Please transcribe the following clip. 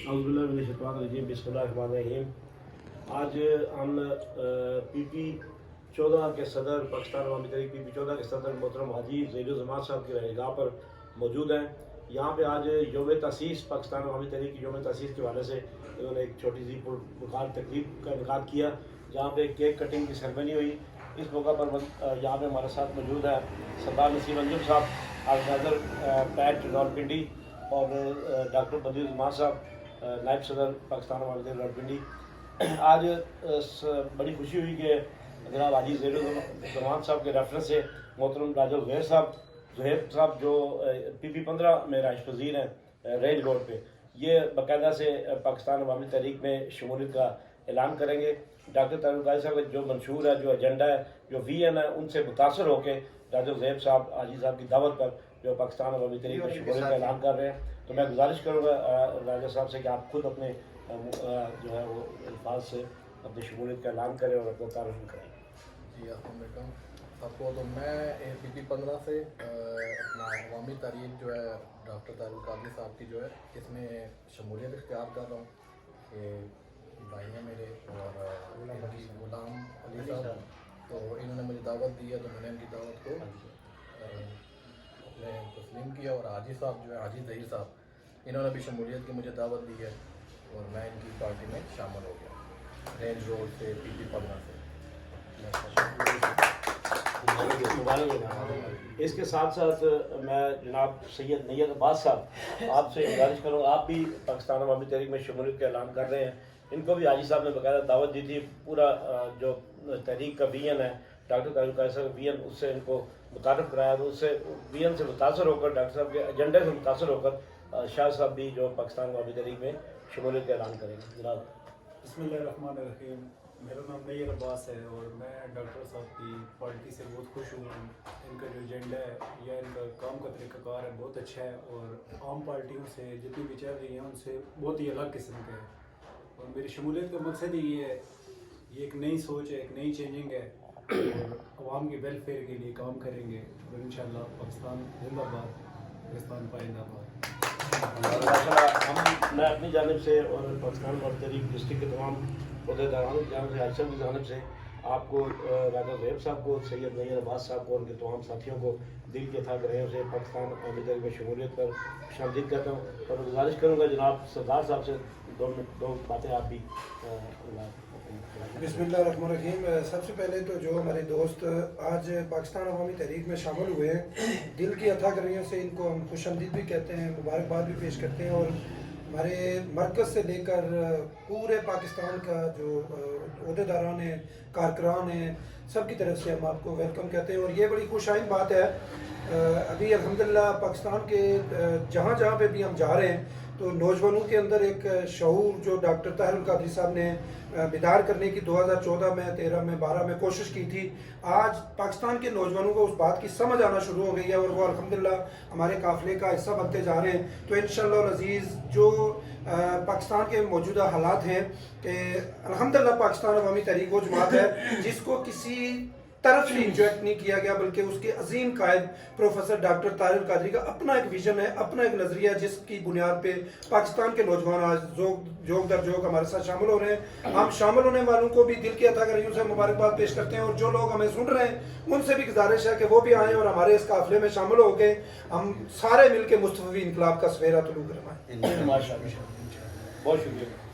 बिस्मिल्लाहिर्रहमानिर्रहीम। आज हम PP-14 के सदर पाकिस्तान अवामी तहरीक PP-14 के सदर मोहतरम हाजी ज़ैनुल साहब की रहगाह पर मौजूद हैं। यहाँ पे आज यौम तसीस पाकिस्तान अवामी तहरीक की यौम तसीस के हवाले से इन्होंने एक छोटी सी पुरखार तकरीब का इनका किया, जहाँ पे केक कटिंग की सेरेमनी हुई। इस मौका पर यहाँ पे हमारे साथ मौजूद है सरदार नसीम अंजुम साहब, ऑर्गेनाइज़र पैट रावलपिंडी, और डॉक्टर बदरुल जमान साहब, नायब सदर पाकिस्तान अवामी तहरीक रावलपिंडी। आज बड़ी खुशी हुई कि जनाब हाजी ज़ैनुल साहब के रेफरेंस से मोहतरम राजा ज़ुहैब साहब जो PP-15 में राइश वज़ीर हैं रेंज रोड पे, ये बाकायदा से पाकिस्तान अवामी तहरीक में शमूलियत का ऐलान करेंगे। डॉक्टर तारुल कादरी साहब का जो मंशूर है, जो एजेंडा है, जो VN है, उनसे मुतासर होकर राजा ज़ुहैब साहब हाजी साहब की दावत पर जो पाकिस्तान अवामी तहरीक में शमूलियत का ऐलान कर रहे हैं। तो मैं गुजारिश करूँगा राजा साहब से कि आप खुद अपने जो है वो अल्फाज से अपनी शमूलियत का ऐलान करें और अपना तारुफ करें। जी अस्सलाम आपको। तो मैं PP-15 से अपना अवामी तहरीक जो है डॉक्टर तारुल कादरी साहब की जो है इसमें शमूलियत इख्तियार कर रहा हूँ। ये भाई हैं मेरे और गुलाम अली साहब, तो इन्होंने मुझे दावत दी है, तो मैंने इनकी दावत को अपने तस्लीम किया। और हाजी साहब जो है हाजी ज़हीर साहब, इन्होंने भी शमूलियत की मुझे दावत दी है और मैं इनकी पार्टी में शामिल हो गया रेंज रोड से PP-15 से। इसके साथ साथ मैं जनाब सैयद नैयद अब्बास साहब, आपसे गुजारिश करूँगा, आप भी पाकिस्तान अवामी तहरीक में शमूलियत का ऐलान कर रहे हैं। इनको भी हाजी साहब ने बाकायदा दावत दी थी। पूरा जो तहरीक का VN है, डॉक्टर तारुल कादरी साहब VN, उससे इनको मुतारफ़ कराया। तो उससे VN से मुतासर होकर, डॉक्टर साहब के एजेंडे से मुतासर होकर शाह साहब भी जो पाकिस्तान अवामी तहरीक में शमूलियत का ऐलान करेंगे। जनाब बिस्मिल्लाहिर्रहमानिर्रहीम। मेरा नाम नैयद अब्बास है और मैं डॉक्टर साहब की पार्टी से बहुत खुश हूँ। इनका जो एजेंडा है या इनका काम का तरीक़ाकार है बहुत अच्छा है और आम पार्टियों से जितनी भी चल रही हैं उनसे बहुत ही अलग किस्म का है। और मेरी शमूलियत का मकसद ही ये है, ये एक नई सोच है, एक नई चेंजिंग है और अवाम के वेलफेयर के लिए काम करेंगे। और इंशाअल्लाह पाकिस्तान जिंदाबाद, पाकिस्तान पाइंदाबाद। मैं अपनी जानिब से और पाकिस्तान अवामी तहरीक डिस्ट्रिक्ट के तमाम अहदेदारान की जानिब से, आयशा की जानिब से आपको, राजा ज़ुहैब साहब को, सैयद नैयद अब्बास साहब को, उनके तमाम साथियों को दिल के था ग्रहों से पाकिस्तान अवामी तहरीक में शमूलियत पर खुशामदीद करता हूँ। और गुजारिश करूँगा जनाब सरदार साहब से दो बातें आप भी। बिस्मिल्लाहिर्रहमानिर्रहीम। सबसे पहले तो जो हमारे दोस्त आज पाकिस्तान अवामी तहरीक में शामिल हुए हैं, दिल की अथाह गर्मियों से इनको हम खुशामदीद भी कहते हैं, मुबारकबाद भी पेश करते हैं। और हमारे मरकज़ से लेकर पूरे पाकिस्तान का जो अहदेदारान हैं, कारकुनान हैं, सब की तरफ से हम आपको वेलकम कहते हैं। और ये बड़ी खुशाइन बात है, अभी अल्हम्दुलिल्लाह पाकिस्तान के जहाँ जहाँ पे भी हम जा रहे हैं तो नौजवानों के अंदर एक शऊर जो डॉक्टर तारुल कादरी साहब ने बेदार करने की 2014 में, 13 में, 12 में कोशिश की थी, आज पाकिस्तान के नौजवानों को उस बात की समझ आना शुरू हो गई है और वो अल्हम्दुलिल्लाह हमारे काफ़िले का हिस्सा बनते जा रहे हैं। तो इंशाअल्लाह अज़ीज़ जो पाकिस्तान के मौजूदा हालात हैं कि अल्हम्दुलिल्लाह पाकिस्तान अवामी तहरीक वो जमात है जिसको किसी तरफ से इंजेक्ट नहीं किया गया, बल्कि उसके अजीम कायद प्रोफेसर डॉक्टर तारुल कादरी का अपना एक विजन है, अपना एक नज़रिया है, जिसकी बुनियाद पे पाकिस्तान के नौजवान आज जोग दर जोग हमारे साथ शामिल हो रहे हैं। हम शामिल होने वालों को भी दिल की अता गर्मियों से मुबारकबाद पेश करते हैं और जो लोग हमें सुन रहे हैं उनसे भी गुजारिश है कि वो भी आएँ और हमारे इस काफिले में शामिल हो गए, हम सारे मिल के मुस्तफ़ी इनकलाब का सवेरा तुलू करवाएं। बहुत शुक्रिया।